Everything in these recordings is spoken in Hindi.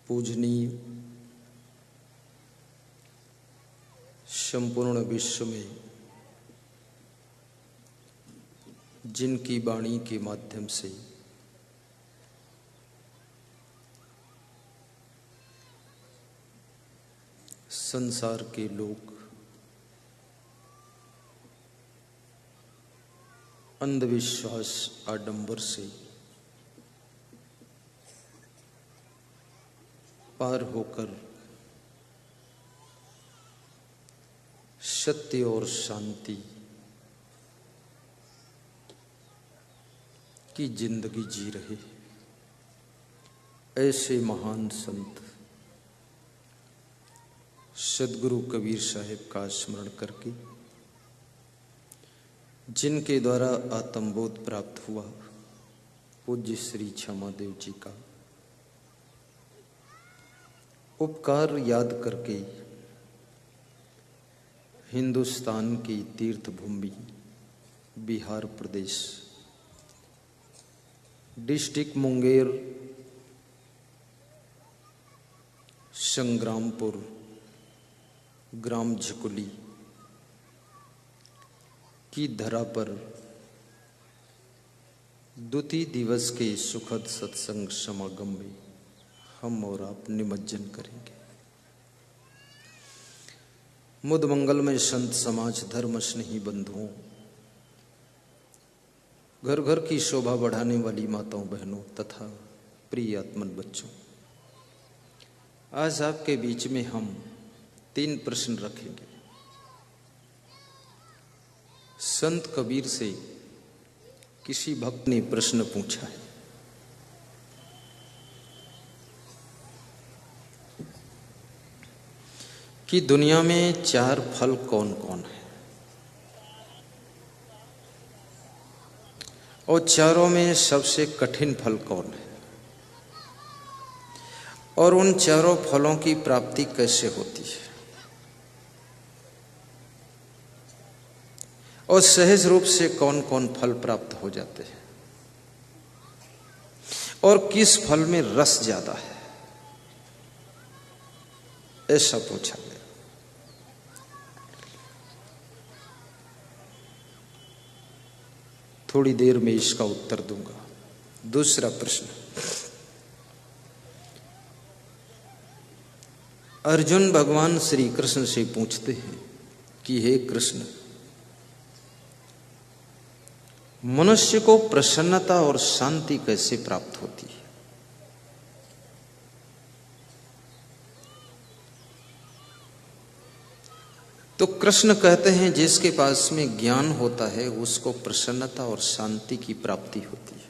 पूजनीय संपूर्ण विश्व में जिनकी वाणी के माध्यम से संसार के लोग अंधविश्वास आडंबर से पार होकर सत्य और शांति की जिंदगी जी रहे ऐसे महान संत सद्गुरु कबीर साहिब का स्मरण करके, जिनके द्वारा आत्मबोध प्राप्त हुआ, पूज्य श्री क्षमादेव जी का उपकार याद करके हिंदुस्तान की तीर्थ भूमि बिहार प्रदेश, डिस्ट्रिक्ट मुंगेर, संग्रामपुर, ग्राम झकुली की धरा पर द्वितीय दिवस के सुखद सत्संग समागम में हम और आप निमज्जन करेंगे। मुद मंगल में संत समाज, धर्म स्नेही बंधुओं, घर घर की शोभा बढ़ाने वाली माताओं बहनों तथा प्रिय आत्मन बच्चों, आज आपके बीच में हम 3 प्रश्न रखेंगे। संत कबीर से किसी भक्त ने प्रश्न पूछा है, कि दुनिया में 4 फल कौन कौन है और चारों में सबसे कठिन फल कौन है, और उन चारों फलों की प्राप्ति कैसे होती है, और सहज रूप से कौन कौन फल प्राप्त हो जाते हैं, और किस फल में रस ज्यादा है, ऐसा पूछा गया। थोड़ी देर में इसका उत्तर दूंगा। दूसरा प्रश्न, अर्जुन भगवान श्री कृष्ण से पूछते हैं कि हे कृष्ण, मनुष्य को प्रसन्नता और शांति कैसे प्राप्त होती है? तो कृष्ण कहते हैं, जिसके पास में ज्ञान होता है उसको प्रसन्नता और शांति की प्राप्ति होती है।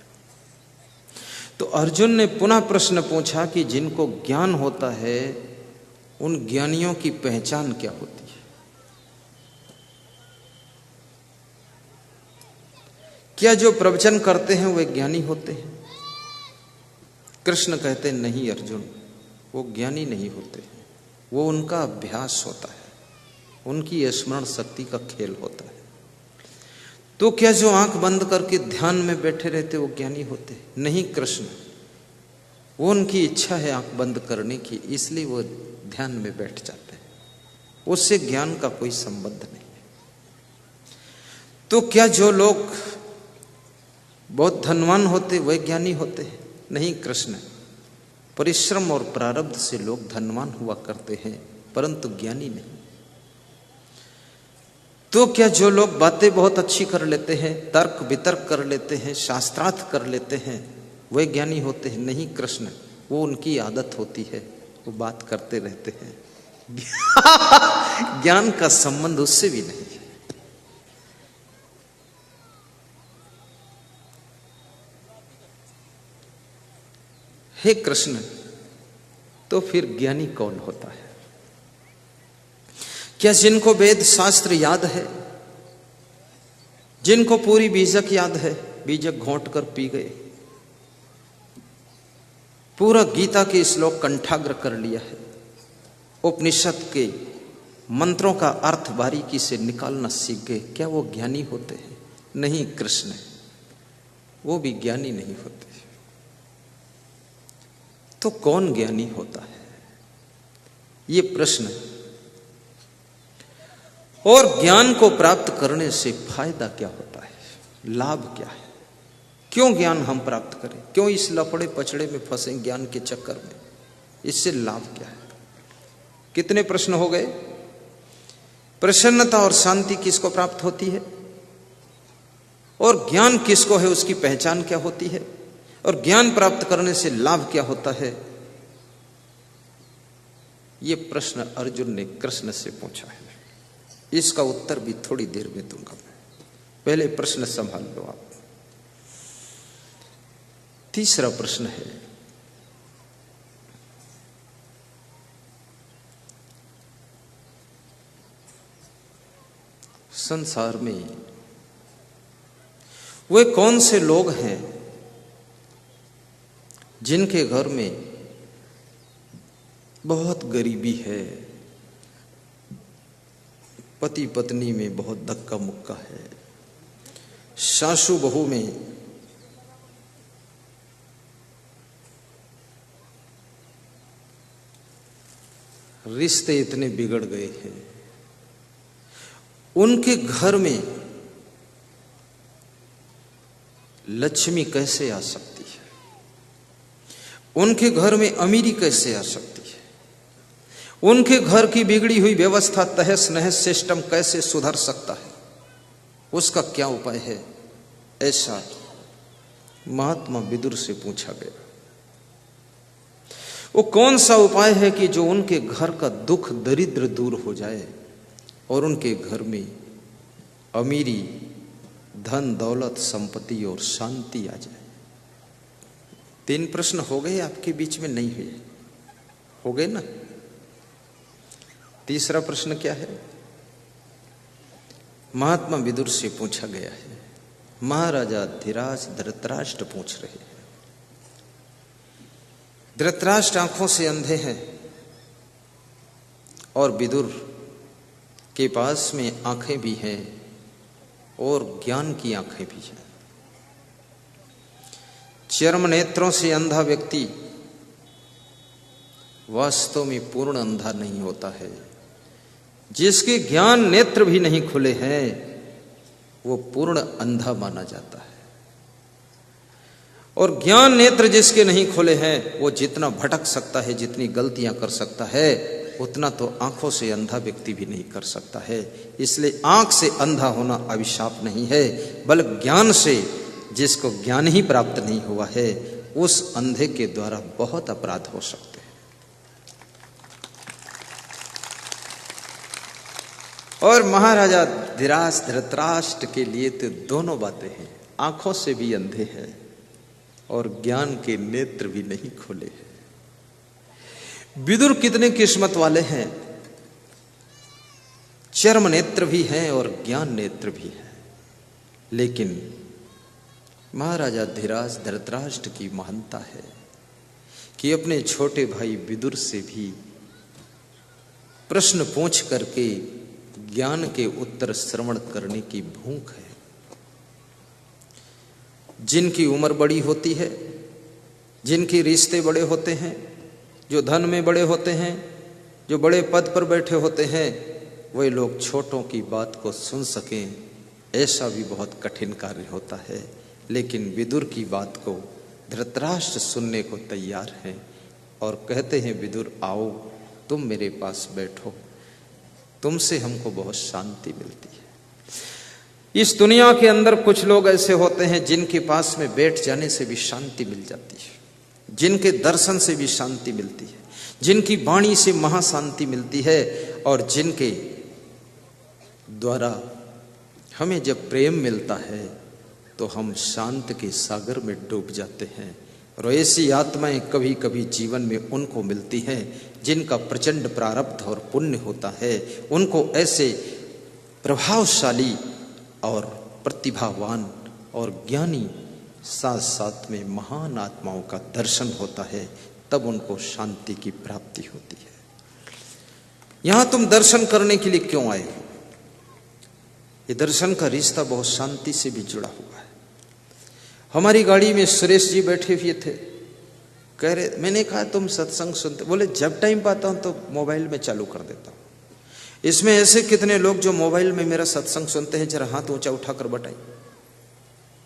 तो अर्जुन ने पुनः प्रश्न पूछा कि जिनको ज्ञान होता है उन ज्ञानियों की पहचान क्या होती है? क्या जो प्रवचन करते हैं वे ज्ञानी होते हैं? कृष्ण कहते हैं, नहीं अर्जुन, वो ज्ञानी नहीं होते हैं, वो उनका अभ्यास होता है, उनकी स्मरण शक्ति का खेल होता है। तो क्या जो आंख बंद करके ध्यान में बैठे रहते वो ज्ञानी होते हैं? नहीं कृष्ण, वो उनकी इच्छा है आंख बंद करने की, इसलिए वो ध्यान में बैठ जाते हैं, उससे ज्ञान का कोई संबंध नहीं है। तो क्या जो लोग बहुत धनवान होते वे ज्ञानी होते हैं? नहीं कृष्ण, परिश्रम और प्रारब्ध से लोग धनवान हुआ करते हैं परंतु ज्ञानी नहीं। तो क्या जो लोग बातें बहुत अच्छी कर लेते हैं, तर्क वितर्क कर लेते हैं, शास्त्रार्थ कर लेते हैं, वे ज्ञानी होते हैं? नहीं कृष्ण, वो उनकी आदत होती है, वो बात करते रहते हैं। ज्ञान का संबंध उससे भी नहीं है। हे कृष्ण, तो फिर ज्ञानी कौन होता है? क्या जिनको वेद शास्त्र याद है, जिनको पूरी बीजक याद है, बीजक घोंट कर पी गए, पूरा गीता के श्लोक कंठाग्र कर लिया है, उपनिषद के मंत्रों का अर्थ बारीकी से निकालना सीख गए, क्या वो ज्ञानी होते हैं? नहीं कृष्ण, वो भी ज्ञानी नहीं होते। तो कौन ज्ञानी होता है? ये प्रश्न है। और ज्ञान को प्राप्त करने से फायदा क्या होता है, लाभ क्या है? क्यों ज्ञान हम प्राप्त करें? क्यों इस लफड़े पचड़े में फंसे ज्ञान के चक्कर में? इससे लाभ क्या है? कितने प्रश्न हो गए? प्रसन्नता और शांति किसको प्राप्त होती है? और ज्ञान किसको है, उसकी पहचान क्या होती है? और ज्ञान प्राप्त करने से लाभ क्या होता है? ये प्रश्न अर्जुन ने कृष्ण से पूछा है। इसका उत्तर भी थोड़ी देर में दूंगा मैं, पहले प्रश्न संभाल लो आप। तीसरा प्रश्न है, संसार में वे कौन से लोग हैं जिनके घर में बहुत गरीबी है, पति पत्नी में बहुत धक्का मुक्का है, सासू बहू में रिश्ते इतने बिगड़ गए हैं, उनके घर में लक्ष्मी कैसे आ सकती है? उनके घर में अमीरी कैसे आ सकती है? उनके घर की बिगड़ी हुई व्यवस्था, तहस नहस सिस्टम कैसे सुधर सकता है? उसका क्या उपाय है? ऐसा महात्मा विदुर से पूछा गया। वो कौन सा उपाय है कि जो उनके घर का दुख दरिद्र दूर हो जाए और उनके घर में अमीरी, धन दौलत, संपत्ति और शांति आ जाए? 3 प्रश्न हो गए आपके बीच में, नहीं हुए? हो गए ना? तीसरा प्रश्न क्या है? महात्मा विदुर से पूछा गया है। महाराजा धीराज धृतराष्ट्र पूछ रहे हैं। धृतराष्ट्र आंखों से अंधे हैं और विदुर के पास में आंखें भी हैं और ज्ञान की आंखें भी हैं। चर्म नेत्रों से अंधा व्यक्ति वास्तव में पूर्ण अंधा नहीं होता है। जिसके ज्ञान नेत्र भी नहीं खुले हैं वो पूर्ण अंधा माना जाता है। और ज्ञान नेत्र जिसके नहीं खुले हैं वो जितना भटक सकता है, जितनी गलतियां कर सकता है, उतना तो आंखों से अंधा व्यक्ति भी नहीं कर सकता है। इसलिए आंख से अंधा होना अभिशाप नहीं है, बल्कि ज्ञान से जिसको ज्ञान ही प्राप्त नहीं हुआ है उस अंधे के द्वारा बहुत अपराध हो सकते हैं। और महाराजा धीराज धृतराष्ट्र के लिए तो दोनों बातें हैं, आंखों से भी अंधे हैं और ज्ञान के नेत्र भी नहीं खोले हैं। विदुर कितने किस्मत वाले हैं, चर्म नेत्र भी हैं और ज्ञान नेत्र भी है। लेकिन महाराजा धीराज धृतराष्ट्र की महानता है कि अपने छोटे भाई विदुर से भी प्रश्न पूछ करके ज्ञान के उत्तर श्रवण करने की भूख है। जिनकी उम्र बड़ी होती है, जिनके रिश्ते बड़े होते हैं, जो धन में बड़े होते हैं, जो बड़े पद पर बैठे होते हैं, वे लोग छोटों की बात को सुन सकें, ऐसा भी बहुत कठिन कार्य होता है। लेकिन विदुर की बात को धृतराष्ट्र सुनने को तैयार हैं और कहते हैं, विदुर आओ, तुम मेरे पास बैठो, तुमसे हमको बहुत शांति मिलती है। इस दुनिया के अंदर कुछ लोग ऐसे होते हैं जिनके पास में बैठ जाने से भी शांति मिल जाती है, जिनके दर्शन से भी शांति मिलती है, जिनकी वाणी से महाशांति मिलती है और जिनके द्वारा हमें जब प्रेम मिलता है तो हम शांत के सागर में डूब जाते हैं। और ऐसी आत्माएं कभी कभी जीवन में उनको मिलती हैं जिनका प्रचंड प्रारब्ध और पुण्य होता है। उनको ऐसे प्रभावशाली और प्रतिभावान और ज्ञानी साथ साथ में महान आत्माओं का दर्शन होता है, तब उनको शांति की प्राप्ति होती है। यहां तुम दर्शन करने के लिए क्यों आए हो? ये दर्शन का रिश्ता बहुत शांति से भी जुड़ा हुआ है। हमारी गाड़ी में सुरेश जी बैठे हुए थे, कह रहे, मैंने कहा तुम सत्संग सुनते? बोले जब टाइम पाता हूं तो मोबाइल में चालू कर देता हूं। इसमें ऐसे कितने लोग जो मोबाइल में मेरा सत्संग सुनते हैं? जरा हाथ ऊंचा उठाकर बताइए।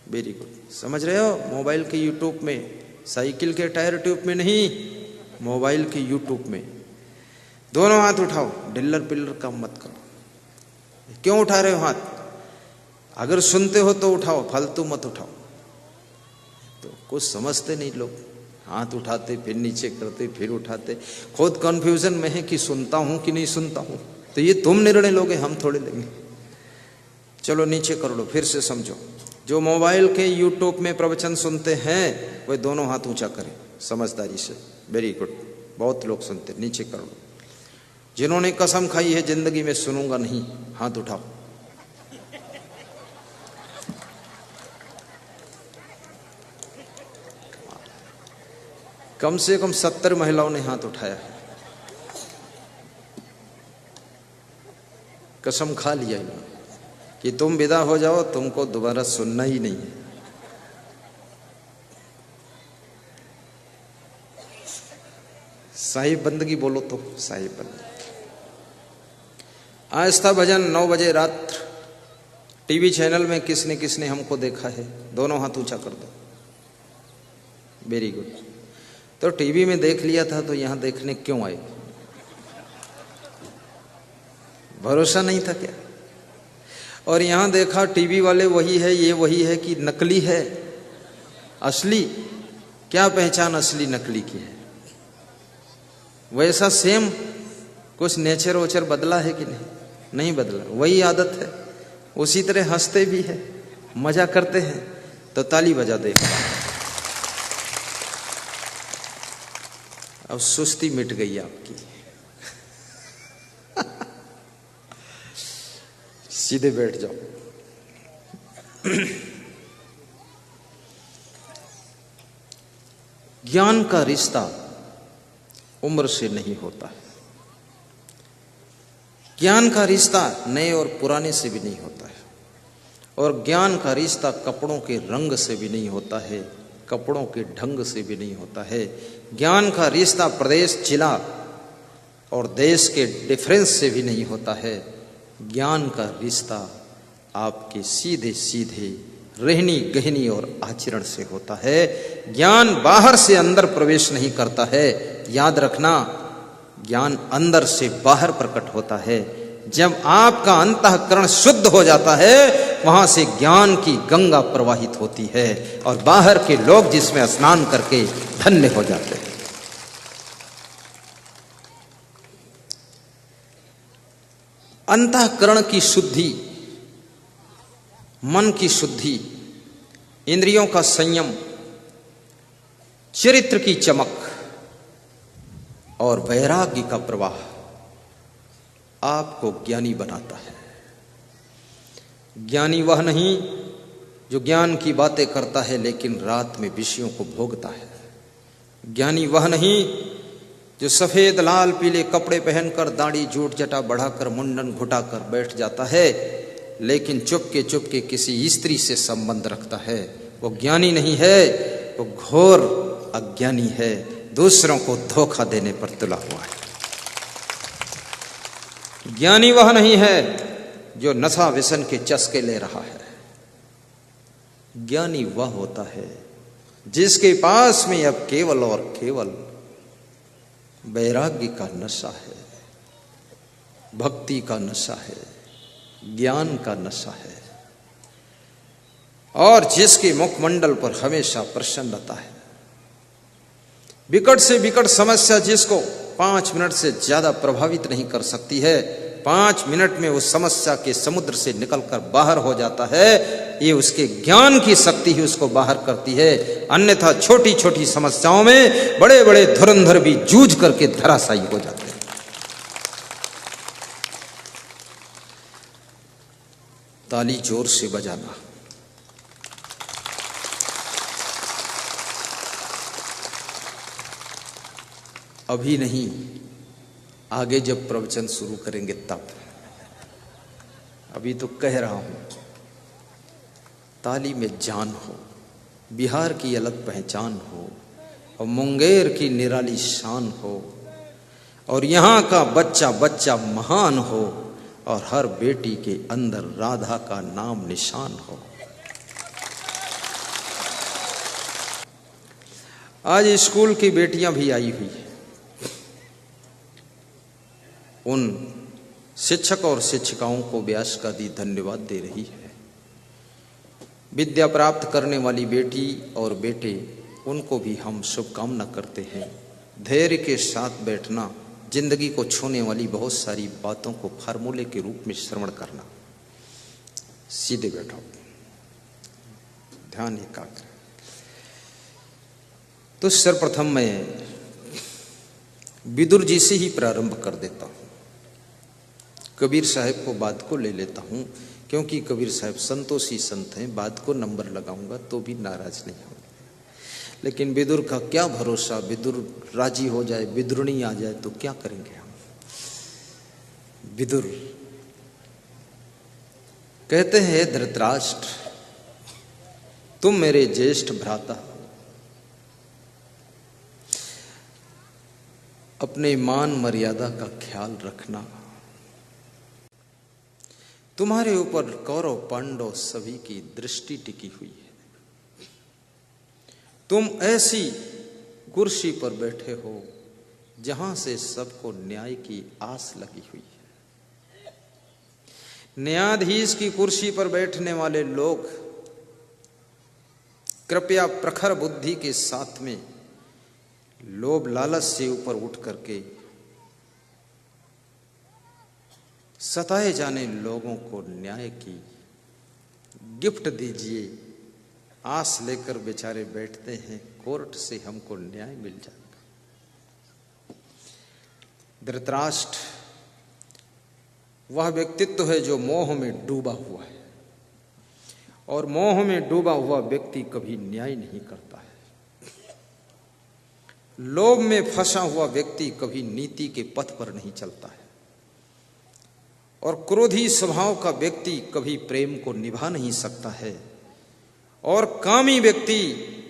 Very good. समझ रहे हो? मोबाइल के यूट्यूब में, साइकिल के टायर ट्यूब में नहीं, मोबाइल के यूट्यूब में। दोनों हाथ उठाओ, डिल्लर पिल्लर काम मत करो। क्यों उठा रहे हो हाथ? अगर सुनते हो तो उठाओ, फालतू मत उठाओ। तो कुछ समझते नहीं लोग, हाथ उठाते फिर नीचे करते फिर उठाते, खुद कंफ्यूजन में है कि सुनता हूं कि नहीं सुनता हूं। तो ये तुम निर्णय लोगे, हम थोड़े लेंगे। चलो नीचे कर लो, फिर से समझो। जो मोबाइल के यूट्यूब में प्रवचन सुनते हैं वे दोनों हाथ ऊंचा करें समझदारी से। Very good. बहुत लोग सुनते, नीचे कर लो। जिन्होंने कसम खाई है जिंदगी में सुनूंगा नहीं, हाथ उठाओ। कम से कम 70 महिलाओं ने हाथ उठाया है। कसम खा लिया इन्होंने कि तुम विदा हो जाओ, तुमको दोबारा सुनना ही नहीं है। साहिब बंदगी बोलो तो साहिब बंदगी। आज था भजन 9 बजे रात, टीवी चैनल में किसने किसने हमको देखा है? दोनों हाथ ऊंचा कर दो। Very good. तो टीवी में देख लिया था तो यहां देखने क्यों आए? भरोसा नहीं था क्या? और यहां देखा टीवी वाले वही है, ये वही है कि नकली है, असली? क्या पहचान असली नकली की है? वैसा सेम कुछ नेचर वोचर बदला है कि नहीं? नहीं बदला, वही आदत है। उसी तरह हंसते भी है, मजा करते हैं, तो ताली बजा दे। अब सुस्ती मिट गई आपकी। सीधे बैठ जाओ। ज्ञान का रिश्ता उम्र से नहीं होता है। ज्ञान का रिश्ता नए और पुराने से भी नहीं होता है। और ज्ञान का रिश्ता कपड़ों के रंग से भी नहीं होता है, कपड़ों के ढंग से भी नहीं होता है। ज्ञान का रिश्ता प्रदेश, जिला और देश के डिफरेंस से भी नहीं होता है। ज्ञान का रिश्ता आपके सीधे सीधे रहनी गहनी और आचरण से होता है। ज्ञान बाहर से अंदर प्रवेश नहीं करता है। याद रखना, ज्ञान अंदर से बाहर प्रकट होता है। जब आपका अंतःकरण शुद्ध हो जाता है, वहां से ज्ञान की गंगा प्रवाहित होती है और बाहर के लोग जिसमें स्नान करके धन्य हो जाते हैं। अंतःकरण की शुद्धि, मन की शुद्धि, इंद्रियों का संयम, चरित्र की चमक और वैराग्य का प्रवाह आपको ज्ञानी बनाता है। ज्ञानी वह नहीं जो ज्ञान की बातें करता है लेकिन रात में विषयों को भोगता है। ज्ञानी वह नहीं जो सफेद लाल पीले कपड़े पहनकर दाढ़ी जूट जटा बढ़ाकर मुंडन घुटाकर बैठ जाता है लेकिन चुपके किसी स्त्री से संबंध रखता है। वो ज्ञानी नहीं है, वो घोर अज्ञानी है, दूसरों को धोखा देने पर तुला हुआ है। ज्ञानी वह नहीं है जो नशा व्यसन के चस्के ले रहा है। ज्ञानी वह होता है जिसके पास में अब केवल और केवल वैराग्य का नशा है, भक्ति का नशा है, ज्ञान का नशा है और जिसके मुखमंडल पर हमेशा प्रसन्नता है। विकट से विकट समस्या जिसको 5 मिनट से ज्यादा प्रभावित नहीं कर सकती है, 5 मिनट में उस समस्या के समुद्र से निकलकर बाहर हो जाता है। ये उसके ज्ञान की शक्ति ही उसको बाहर करती है। अन्यथा छोटी छोटी समस्याओं में बड़े बड़े धुरंधर भी जूझ करके धराशायी हो जाते हैं। ताली जोर से बजाना। अभी नहीं, आगे जब प्रवचन शुरू करेंगे तब। अभी तो कह रहा हूं, ताली में जान हो, बिहार की अलग पहचान हो, और मुंगेर की निराली शान हो, और यहाँ का बच्चा बच्चा महान हो, और हर बेटी के अंदर राधा का नाम निशान हो। आज स्कूल की बेटियां भी आई हुई है, उन शिक्षक और शिक्षिकाओं को व्यास का दी धन्यवाद दे रही है। विद्या प्राप्त करने वाली बेटी और बेटे, उनको भी हम शुभकामना करते हैं। धैर्य के साथ बैठना, जिंदगी को छूने वाली बहुत सारी बातों को फार्मूले के रूप में श्रवण करना। सीधे बैठो, ध्यान एकाग्र। तो सर्वप्रथम मैं विदुर जी से ही प्रारंभ कर देता हूं। कबीर साहब को बाद को ले लेता हूं, क्योंकि कबीर साहब संतोषी संत हैं। बाद को नंबर लगाऊंगा तो भी नाराज नहीं होंगे, लेकिन विदुर का क्या भरोसा, विदुर राजी हो जाए, विदुरणी आ जाए तो क्या करेंगे हम। विदुर कहते हैं, धृतराष्ट्र तुम मेरे ज्येष्ठ भ्राता, अपने मान मर्यादा का ख्याल रखना। तुम्हारे ऊपर कौरव पांडव सभी की दृष्टि टिकी हुई है। तुम ऐसी कुर्सी पर बैठे हो जहां से सबको न्याय की आस लगी हुई है। न्यायाधीश की कुर्सी पर बैठने वाले लोग कृपया प्रखर बुद्धि के साथ में लोभ लालच से ऊपर उठ करके सताए जाने लोगों को न्याय की गिफ्ट दीजिए। आस लेकर बेचारे बैठते हैं, कोर्ट से हमको न्याय मिल जाएगा। धृतराष्ट्र वह व्यक्तित्व है जो मोह में डूबा हुआ है, और मोह में डूबा हुआ व्यक्ति कभी न्याय नहीं करता है। लोभ में फंसा हुआ व्यक्ति कभी नीति के पथ पर नहीं चलता है, और क्रोधी स्वभाव का व्यक्ति कभी प्रेम को निभा नहीं सकता है, और कामी व्यक्ति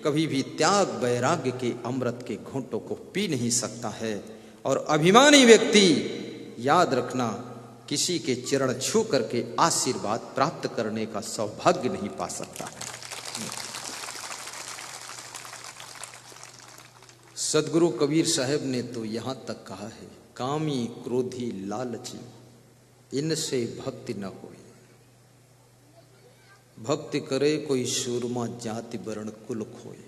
कभी भी त्याग वैराग्य के अमृत के घूंटों को पी नहीं सकता है, और अभिमानी व्यक्ति, याद रखना, किसी के चरण छू करके आशीर्वाद प्राप्त करने का सौभाग्य नहीं पा सकता है। सदगुरु कबीर साहब ने तो यहां तक कहा है, कामी क्रोधी लालची इनसे भक्ति न होए। भक्ति करे कोई सूरमा जाति वर्ण कुल खोए।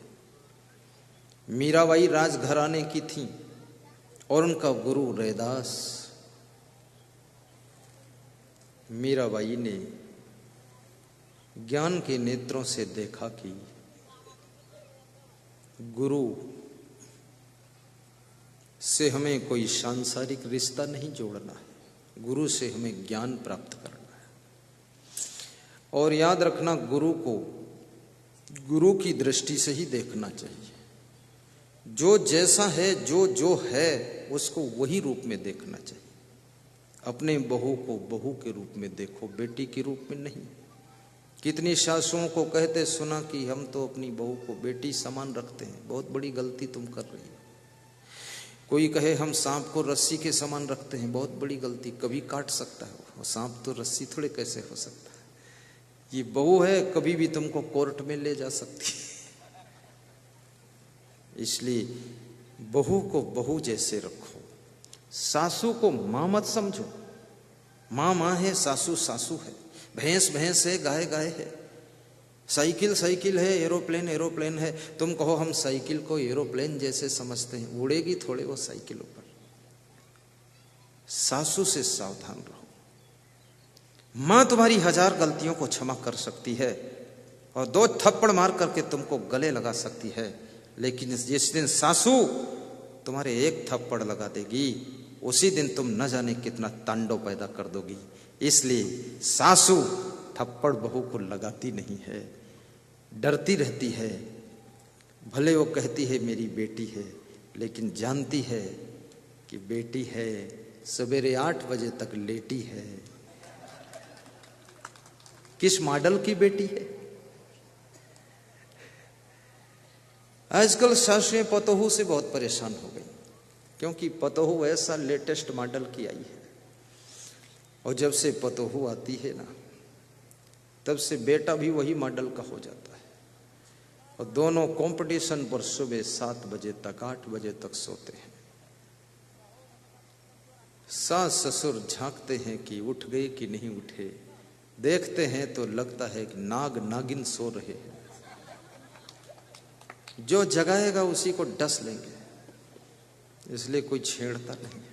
मीराबाई राजघराने की थी, और उनका गुरु रैदास। मीराबाई ने ज्ञान के नेत्रों से देखा कि गुरु से हमें कोई सांसारिक रिश्ता नहीं जोड़ना है, गुरु से हमें ज्ञान प्राप्त करना है। और याद रखना, गुरु को गुरु की दृष्टि से ही देखना चाहिए। जो जैसा है, जो है, उसको वही रूप में देखना चाहिए। अपने बहू को बहू के रूप में देखो, बेटी के रूप में नहीं। कितनी सासुओं को कहते सुना कि हम तो अपनी बहू को बेटी समान रखते हैं। बहुत बड़ी गलती तुम कर रही हो। कोई कहे हम सांप को रस्सी के समान रखते हैं, बहुत बड़ी गलती। कभी काट सकता है वो सांप, तो रस्सी थोड़े कैसे हो सकता है। ये बहू है, कभी भी तुमको कोर्ट में ले जा सकती है। इसलिए बहू को बहू जैसे रखो। सासू को मां मत समझो। मां मां है, सासू सासू है। भैंस भैंस है, गाय गाय है। साइकिल साइकिल है, एरोप्लेन एरोप्लेन है। तुम कहो हम साइकिल को एरोप्लेन जैसे समझते हैं, उड़ेगी थोड़े वो साइकिल ऊपर। सासू से सावधान रहो। मां तुम्हारी 1000 गलतियों को क्षमा कर सकती है और 2 थप्पड़ मार करके तुमको गले लगा सकती है, लेकिन जिस दिन सासू तुम्हारे 1 थप्पड़ लगा देगी, उसी दिन तुम न जाने कितना तांडव पैदा कर दोगी। इसलिए सासू थप्पड़ बहू को लगाती नहीं है, डरती रहती है। भले वो कहती है मेरी बेटी है, लेकिन जानती है कि बेटी है, सवेरे 8 बजे तक लेटी है। किस मॉडल की बेटी है? आजकल सासुएं पतोहू से बहुत परेशान हो गई, क्योंकि पतोहू ऐसा लेटेस्ट मॉडल की आई है, और जब से पतोहू आती है ना, तब से बेटा भी वही मॉडल का हो जाता है, और दोनों कंपटीशन पर सुबह 7 बजे तक 8 बजे तक सोते हैं। सास ससुर झांकते हैं कि उठ गए कि नहीं उठे, देखते हैं तो लगता है कि नाग नागिन सो रहे हैं। जो जगाएगा उसी को डस लेंगे, इसलिए कोई छेड़ता नहीं है।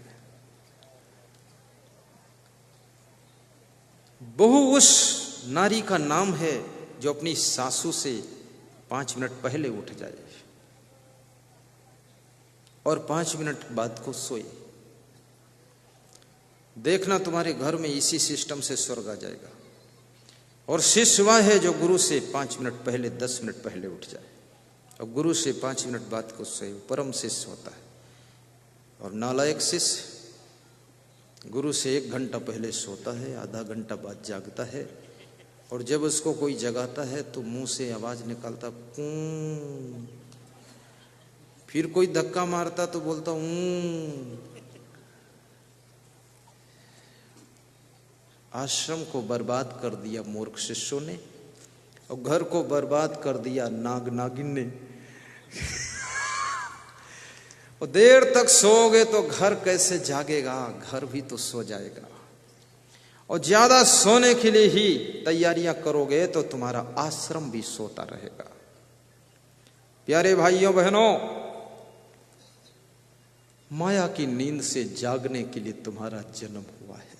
बहू उस नारी का नाम है जो अपनी सासू से 5 मिनट पहले उठ जाए और 5 मिनट बाद को सोए। देखना तुम्हारे घर में इसी सिस्टम से स्वर्ग आ जाएगा। और शिष्य वह है जो गुरु से 5 मिनट पहले 10 मिनट पहले उठ जाए और गुरु से 5 मिनट बाद को सोए, परम शिष्य होता है। और नालायक शिष्य गुरु से 1 घंटा पहले सोता है, आधा घंटा बाद जागता है, और जब उसको कोई जगाता है तो मुंह से आवाज निकालता कूं, फिर कोई धक्का मारता तो बोलता ऊं। आश्रम को बर्बाद कर दिया मूर्ख शिष्यों ने, और घर को बर्बाद कर दिया नाग नागिन ने। और देर तक सोओगे तो घर कैसे जागेगा, घर भी तो सो जाएगा। और ज्यादा सोने के लिए ही तैयारियां करोगे तो तुम्हारा आश्रम भी सोता रहेगा। प्यारे भाइयों बहनों, माया की नींद से जागने के लिए तुम्हारा जन्म हुआ है,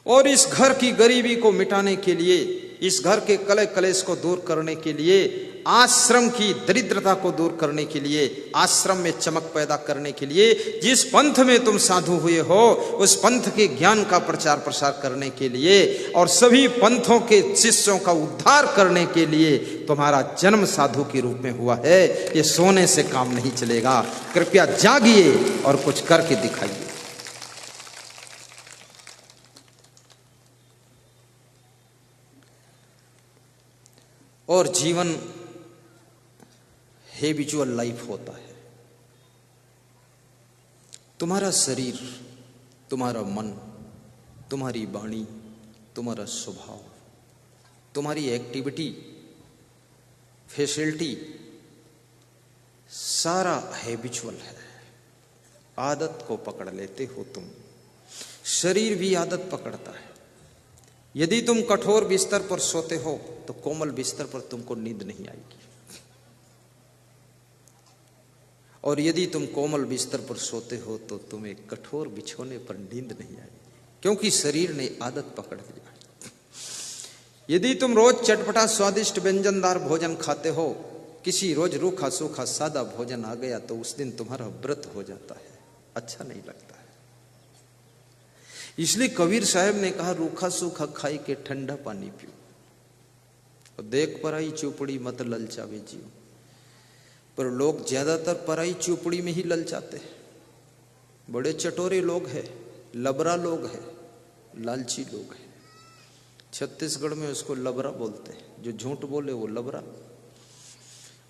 और इस घर की गरीबी को मिटाने के लिए, इस घर के कलह कलेश को दूर करने के लिए, आश्रम की दरिद्रता को दूर करने के लिए, आश्रम में चमक पैदा करने के लिए, जिस पंथ में तुम साधु हुए हो उस पंथ के ज्ञान का प्रचार प्रसार करने के लिए और सभी पंथों के शिष्यों का उद्धार करने के लिए तुम्हारा जन्म साधु के रूप में हुआ है। ये सोने से काम नहीं चलेगा। कृपया जागिए और कुछ करके दिखाइए। और जीवन हैबिचुअल लाइफ होता है। तुम्हारा शरीर, तुम्हारा मन, तुम्हारी वाणी, तुम्हारा स्वभाव, तुम्हारी एक्टिविटी, फैसिलिटी सारा हैबिचुअल है। आदत को पकड़ लेते हो तुम। शरीर भी आदत पकड़ता है। यदि तुम कठोर बिस्तर पर सोते हो तो कोमल बिस्तर पर तुमको नींद नहीं आएगी, और यदि तुम कोमल बिस्तर पर सोते हो तो तुम्हें कठोर बिछोने पर नींद नहीं आएगी, क्योंकि शरीर ने आदत पकड़ लिया। यदि तुम रोज चटपटा स्वादिष्ट व्यंजनदार भोजन खाते हो, किसी रोज रूखा सूखा सादा भोजन आ गया तो उस दिन तुम्हारा व्रत हो जाता है, अच्छा नहीं लगता है। इसलिए कबीर साहब ने कहा, रूखा सूखा खाई के ठंडा पानी पियो, और देख पराई चुपड़ी मत ललचावे जीव। पर लोग ज्यादातर पराई चुपड़ी में ही ललचाते हैं। बड़े चटोरे लोग हैं, लबरा लोग हैं, लालची लोग हैं। छत्तीसगढ़ में उसको लबरा बोलते हैं, जो झूठ बोले वो लबरा।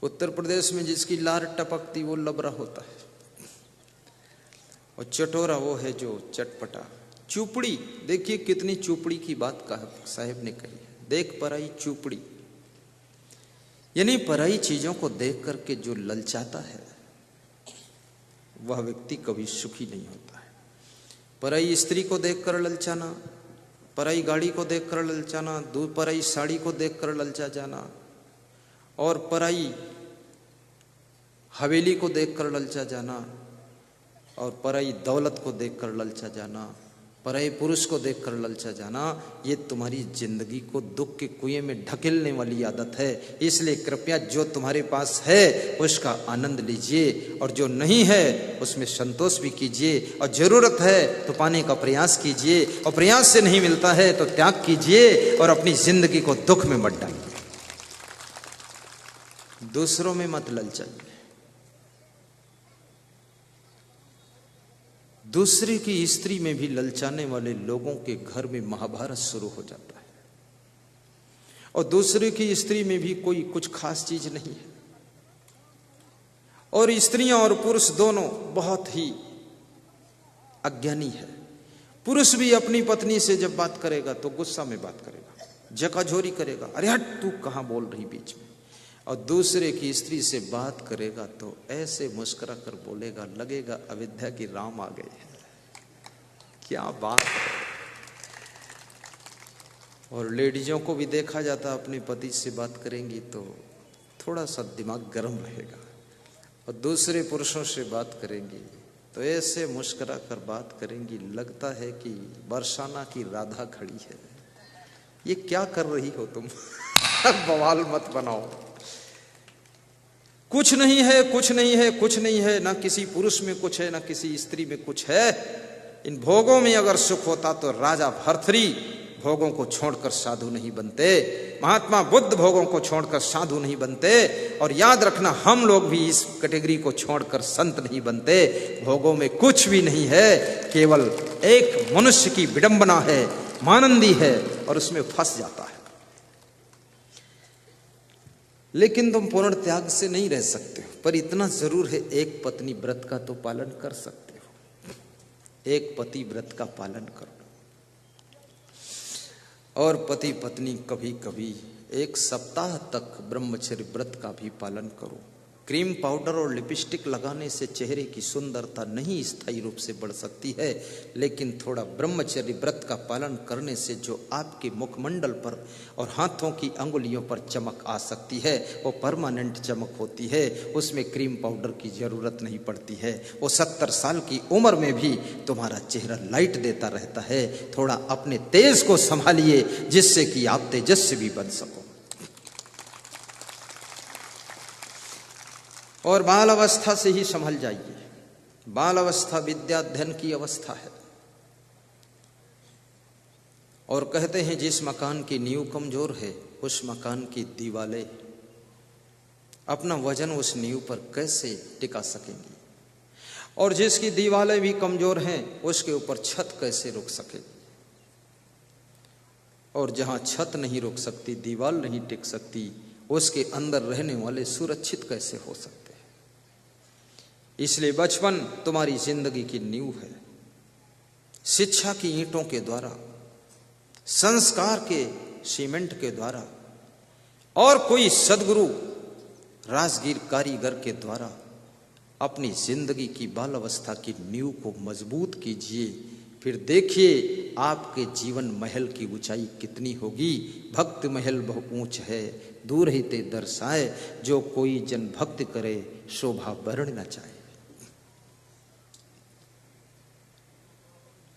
उत्तर प्रदेश में जिसकी लार टपकती वो लबरा होता है, और चटोरा वो है जो चटपटा। चुपड़ी, देखिए कितनी चुपड़ी की बात साहब ने कही है, देख पराई चुपड़ी, यानी पराई चीजों को देख करके जो ललचाता है वह व्यक्ति कभी सुखी नहीं होता है। पराई स्त्री को देखकर ललचाना, पराई गाड़ी को देखकर ललचाना, पराई साड़ी को देखकर ललचा जाना, और पराई हवेली को देखकर ललचा जाना, और पराई दौलत को देखकर ललचा जाना, पराये पुरुष को देखकर ललचा जाना, ये तुम्हारी जिंदगी को दुख के कुएं में ढकेलने वाली आदत है। इसलिए कृपया जो तुम्हारे पास है उसका आनंद लीजिए, और जो नहीं है उसमें संतोष भी कीजिए, और जरूरत है तो पाने का प्रयास कीजिए, और प्रयास से नहीं मिलता है तो त्याग कीजिए, और अपनी जिंदगी को दुख में मत डालिए। दूसरों में मत ललचाइए। दूसरे की स्त्री में भी ललचाने वाले लोगों के घर में महाभारत शुरू हो जाता है, और दूसरे की स्त्री में भी कोई कुछ खास चीज नहीं है। और स्त्रियां और पुरुष दोनों बहुत ही अज्ञानी है। पुरुष भी अपनी पत्नी से जब बात करेगा तो गुस्सा में बात करेगा, जकाझोरी करेगा, अरे हट तू कहां बोल रही बीच में। और दूसरे की स्त्री से बात करेगा तो ऐसे मुस्कुरा कर बोलेगा, लगेगा अयोध्या की राम आ गए हैं। क्या बात है। और लेडीजों को भी देखा जाता, अपने पति से बात करेंगी तो थोड़ा सा दिमाग गर्म रहेगा, और दूसरे पुरुषों से बात करेंगी तो ऐसे मुस्कुरा कर बात करेंगी, लगता है कि बरसाना की राधा खड़ी है। ये क्या कर रही हो तुम? बवाल मत बनाओ। कुछ नहीं है, कुछ नहीं है, कुछ नहीं है, ना किसी पुरुष में कुछ है, ना किसी स्त्री में कुछ है। इन भोगों में अगर सुख होता तो राजा भर्तृहरि भोगों को छोड़कर साधु नहीं बनते, महात्मा बुद्ध भोगों को छोड़कर साधु नहीं बनते। और याद रखना, हम लोग भी इस कैटेगरी को छोड़कर संत नहीं बनते। भोगों में कुछ भी नहीं है, केवल एक मनुष्य की विडंबना है, मानंदी है, और उसमें फंस जाता है। लेकिन तुम पूर्ण त्याग से नहीं रह सकते हो, पर इतना जरूर है, एक पत्नी व्रत का तो पालन कर सकते हो। एक पति व्रत का पालन करो, और पति पत्नी कभी कभी एक सप्ताह तक ब्रह्मचर्य व्रत का भी पालन करो। क्रीम पाउडर और लिपस्टिक लगाने से चेहरे की सुंदरता नहीं स्थायी रूप से बढ़ सकती है, लेकिन थोड़ा ब्रह्मचर्य व्रत का पालन करने से जो आपके मुखमंडल पर और हाथों की अंगुलियों पर चमक आ सकती है, वो परमानेंट चमक होती है। उसमें क्रीम पाउडर की जरूरत नहीं पड़ती है। वो 70 साल की उम्र में भी तुम्हारा चेहरा लाइट देता रहता है। थोड़ा अपने तेज को संभालिए, जिससे कि आप तेजस्वी बन सको। और बाल अवस्था से ही संभल जाइए। बाल अवस्था विद्याध्ययन की अवस्था है, और कहते हैं जिस मकान की नींव कमजोर है उस मकान की दीवारें अपना वजन उस नींव पर कैसे टिका सकेंगी, और जिसकी दीवारें भी कमजोर हैं उसके ऊपर छत कैसे रुक सकेगी। और जहां छत नहीं रुक सकती, दीवार नहीं टिक सकती, उसके अंदर रहने वाले सुरक्षित कैसे हो सकते हैं। इसलिए बचपन तुम्हारी जिंदगी की नींव है। शिक्षा की ईंटों के द्वारा, संस्कार के सीमेंट के द्वारा, और कोई सदगुरु राजगीर कारीगर के द्वारा अपनी जिंदगी की बाल अवस्था की नींव को मजबूत कीजिए। फिर देखिए आपके जीवन महल की ऊंचाई कितनी होगी। भक्त महल बहु ऊंच है, दूर ही ते दर्शाए, जो कोई जन भक्ति करे शोभा बरण न चाहे।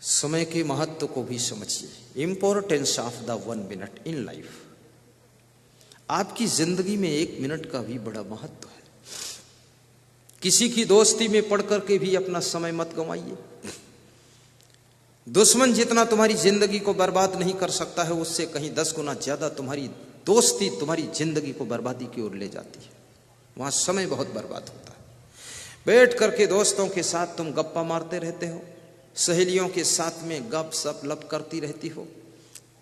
समय के महत्व को भी समझिए। Importance of the 1 minute in life. आपकी जिंदगी में 1 मिनट का भी बड़ा महत्व है। किसी की दोस्ती में पढ़ करके भी अपना समय मत गंवाइए। दुश्मन जितना तुम्हारी जिंदगी को बर्बाद नहीं कर सकता है, उससे कहीं 10 गुना ज्यादा तुम्हारी दोस्ती तुम्हारी जिंदगी को बर्बादी की ओर ले जाती है। वहां समय बहुत बर्बाद होता है। बैठ करके दोस्तों के साथ तुम गप्पा मारते रहते हो, सहेलियों के साथ में गप सप लप करती रहती हो।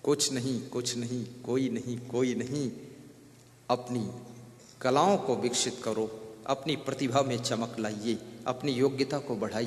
कुछ नहीं, कुछ नहीं, कोई नहीं, कोई नहीं। अपनी कलाओं को विकसित करो, अपनी प्रतिभा में चमक लाइए, अपनी योग्यता को बढ़ाइए।